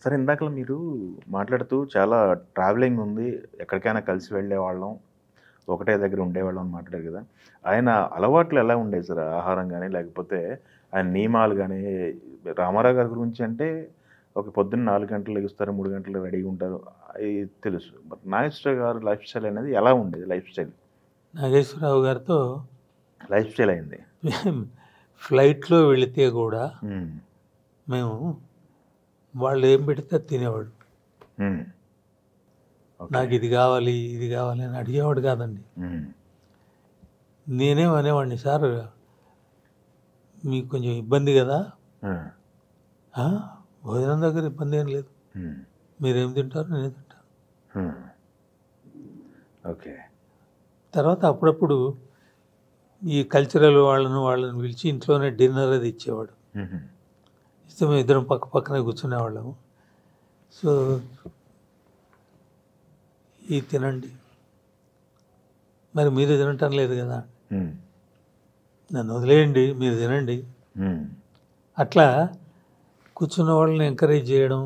సరే ఇందాకలా మీరు మాట్లాడుతూ చాలా ట్రావెలింగ్ ఉంది. ఎక్కడికైనా కలిసి వెళ్ళేవాళ్ళం. ఒకటే దగ్గర ఉండేవాళ్ళం అని మాట్లాడారు కదా! ఆయన అలవాట్లు ఎలా ఉండేవి సార్? ఆహారం గాని, లేకపోతే ఆయన నియమాలు గాని, రామారావు గారి గురించి అంటే ఒక పొద్దున్న 4 గంటలకు లెగుస్తారు, 3 గంటలకు రెడీగా ఉంటారు. అయి తెలుసు. బట్ నాగేశ్వరరావు గారి లైఫ్ స్టైల్ అనేది ఎలా ఉండేది లైఫ్ స్టైల్? నాగేశ్వరరావు గారితో లైఫ్ స్టైల్ అయింది. ఫ్లైట్‌లో వెళితే కూడా హ్మ్. మేము వాళ్ళు ఏం పెడితే అది తినేవాడు. హ్మ్. ఓకే. నాకు ఇది కావాలి, ఇది కావాలి అని అడిగేవాడు కాదండి. హ్మ్. నేనేం అనేవాడిని, సార్ మీకు కొంచెం ఇబ్బంది కదా, ఆ! ఆ? భోజనం దగ్గర ఇబ్బంది ఏం లేదు, హ్మ్. మీరేం తింటారు నేనే తింటాను. హ్మ్. ఓకే. తర్వాత అప్పుడప్పుడు ఈ కల్చరల్ వాళ్ళని పిలిచి ఇంట్లోనే డిన్నర్ అది ఇచ్చేవాడు. హుహు. ఇస్తే మేము ఇద్దరం పక్క పక్కనే కూర్చునేవాళ్ళము. సో ఇది తినండి, మరి మీరు తినటం లేదు కదా, హ్మ్. నన్ను వదిలేయండి మీరు తినండి. హ్మ్. అట్లా కూర్చున్న వాళ్ళని ఎంకరేజ్ చేయడం,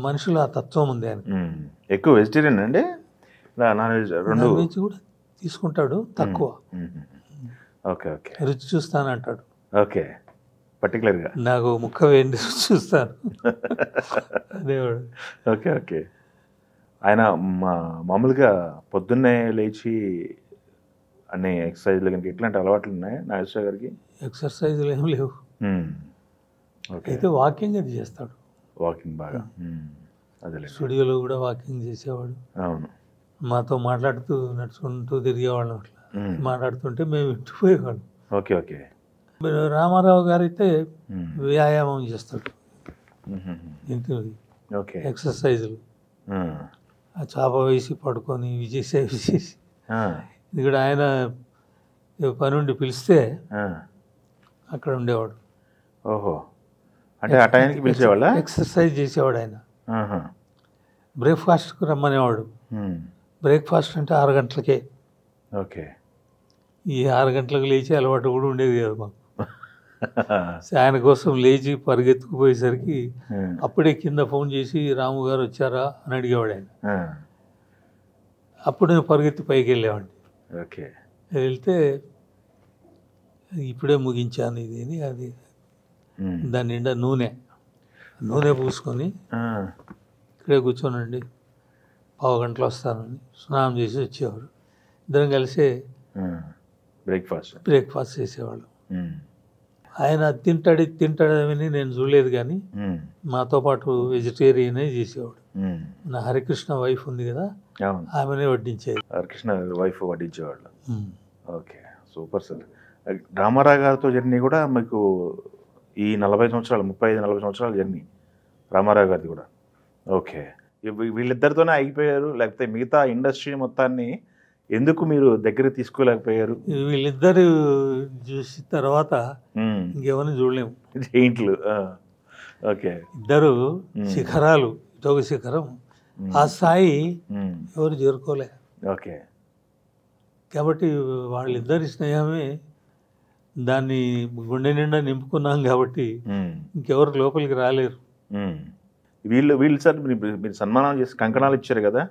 మనుషులు ఆ తత్వం ఉంది ఆయన. హ్మ్. ఎక్కువ వెజిటేరియన్ అండి? Non veg 2? నాన్ వెజ్ కూడా తీసుకుంటాడు, తక్కువ. హుహు. ఓకే. ఓకే. రుచి చూస్తానంటాడు. ఓకే. పర్టిక్యులర్‌గా. నాకు ముక్క వేయండి రుచి చూస్తాను అనేవాడు. ఓకే. ఓకే. ఆయన మామూలుగా పొద్దున్నే లేచి అన్ని ఎక్సర్‌సైజ్‌లు గనుక ఇట్లాంటి అలవాట్లు ఉన్నాయా నాగేశ్వరరావు గారికి? ఎక్సర్సైజులు ఏం లేవు, హ్మ్. ఓకే. అయితే వాకింగ్ అది చేస్తాడు. వాకింగ్ బాగా. అదేలే. స్టూడియోలో కూడా వాకింగ్ చేసేవాడు. అవును. మాతో మాట్లాడుతూ నడుచుకుంటూ తిరిగేవాళ్ళం. అట్లా మాట్లాడుతుంటే మేము ఇంటిపోయేవాళ్ళం. ఓకే. ఓకే. రామారావు గారైతే హ్మ్. వ్యాయామం చేస్తాడు, ఇంటి ఓకే. ఎక్సర్సైజులు. ఆ చాప వేసి పడుకొని ఇవి చేసి ఇది కూడా ఆయన పని ఉండి పిలిస్తే అక్కడ ఉండేవాడు. ఓహో! అంటే ఆ టైంకి పిలిచేవాళ్ళ? ఎక్సర్సైజ్ చేసేవాడు ఆయన. బ్రేక్ఫాస్ట్కి రమ్మనేవాడు. బ్రేక్ఫాస్ట్ అంటే 6 గంటలకే. ఓకే. ఈ 6 గంటలకు లేచి అలవాటు కూడా ఉండేది కదా మాకు. ఆయన కోసం లేచి పరిగెత్తుకుపోయేసరికి అప్పుడే కింద ఫోన్ చేసి రాము గారు వచ్చారా అని అడిగేవాడు ఆయన. అప్పుడు నేను పరిగెత్తి పైకి వెళ్ళేవాడిని. ఓకే. వెళ్తే ఇప్పుడే ముగించాను ఇది అని, అది దాని నిండా నూనె పూసుకొని ఇక్కడే కూర్చోనండి, 15 గంటలు వస్తానని స్నానం చేసి వచ్చేవారు. ఇద్దరం కలిసి బ్రేక్ఫాస్ట్ చేసేవాళ్ళం. ఆయన తింటాడని నేను చూడలేదు, కానీ మాతో పాటు వెజిటేరియనే చేసేవాడు. నా హరికృష్ణ వైఫ్ ఉంది కదా, ఆమెనే వడ్డించేది. హరికృష్ణ వైఫ్ వడ్డించేవాళ్ళు. ఓకే. Super sir. రామారావు గారితో జర్నీ కూడా మీకు ఈ 40 సంవత్సరాలు, 35-40 సంవత్సరాల జర్నీ రామారావు గారిది కూడా. ఓకే. వీళ్ళిద్దరితోనే ఆగిపోయారు, లేకపోతే మిగతా ఇండస్ట్రీ మొత్తాన్ని ఎందుకు మీరు దగ్గర తీసుకోలేకపోయారు? వీళ్ళిద్దరు చూసిన తర్వాత ఇంకెవరిని చూడలేము. జైంట్లు. ఓకే. ఇద్దరు శిఖరాలు, ఇటొక శిఖరం. ఆ స్థాయి ఎవరు చేరుకోలే. ఓకే. కాబట్టి వాళ్ళిద్దరి స్నేహమే దాన్ని గుండె నిండా నింపుకున్నాం కాబట్టి ఇంకెవరు లోపలికి రాలేరు. వీళ్ళు సార్ మీరు సన్మానం చేసి కంకణాలు ఇచ్చారు కదా,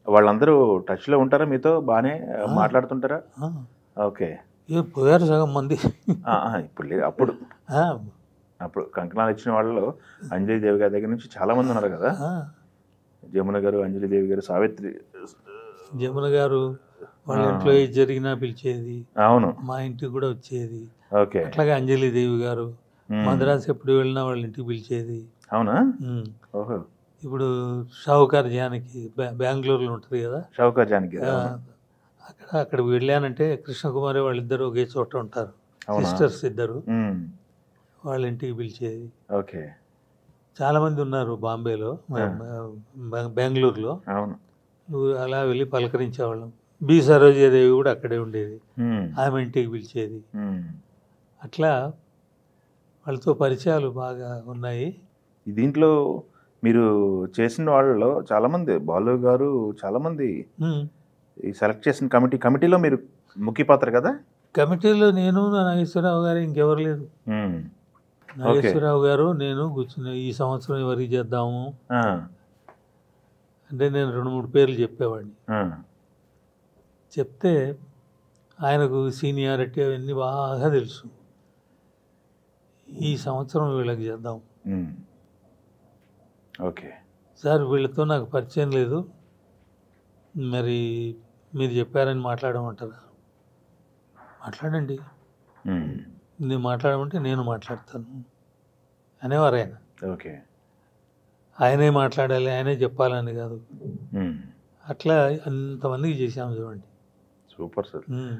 వాళ్ళందరూ టచ్లో ఉంటారా మీతో? బాగానే మాట్లాడుతుంటారా? ఓకే. పోయారు సగం మంది. ఇప్పుడు లేదు, అప్పుడు కంకణాలు ఇచ్చిన వాళ్ళలో అంజలిదేవి గారి దగ్గర నుంచి చాలా మంది ఉన్నారు కదా. జమున గారు, అంజలిదేవి గారు, సావిత్రి. జమున గారు వాళ్ళ ఇంట్లో ఏది జరిగినా పిలిచేది. అవును. మా ఇంటికి కూడా వచ్చేది. ఓకే. అట్లాగే అంజలిదేవి గారు మద్రాసు ఎప్పుడు వెళ్ళినా వాళ్ళ ఇంటికి పిలిచేది. అవునా? ఓహో. ఇప్పుడు షావుకార్ జానకి బెంగళూరులో ఉంటుంది కదా, షావుకార్ జానకి అక్కడికి వెళ్ళానంటే కృష్ణకుమారి వాళ్ళిద్దరు ఒకే చోట ఉంటారు, సిస్టర్స్ ఇద్దరు. వాళ్ళ ఇంటికి పిలిచేది. ఓకే. చాలామంది ఉన్నారు బాంబేలో, బెంగళూరులో. అవును. అలా వెళ్ళి పలకరించేవాళ్ళం. బి సరోజాదేవి కూడా అక్కడే ఉండేది, ఆమె ఇంటికి పిలిచేది. అట్లా వాళ్ళతో పరిచయాలు బాగా ఉన్నాయి. దీంట్లో మీరు చేసిన వాళ్ళలో చాలామంది, బాలు గారు చాలామంది ఈ సెలెక్ట్ చేసిన కమిటీలో మీరు ముఖ్య పాత్ర కదా. కమిటీలో నేను, నాగేశ్వరరావు గారు, ఇంకెవరు లేదు. నాగేశ్వరరావు గారు నేను కూర్చుని ఈ సంవత్సరం ఎవరికి చేద్దాము ఆ, అంటే నేను 2-3 పేర్లు చెప్పేవాడిని. ఆ, చెప్తే ఆయనకు సీనియారిటీ అవన్నీ బాగా తెలుసు. ఈ సంవత్సరం వీళ్ళకి చేద్దాం ఉమ్. ఓకే. సార్, వీళ్ళతో నాకు పరిచయం లేదు, మరి మీరు చెప్పారని మాట్లాడమంటారా? మాట్లాడండి, ఉమ్. నేను మాట్లాడమంటే నేను మాట్లాడతాను అనేవారు ఆయన. ఓకే. ఆయనే మాట్లాడాలి, ఆయనే చెప్పాలని కాదు. ఉమ్. అట్లా అంతమందికి చేశాము చూడండి. Super sir. ఉమ్.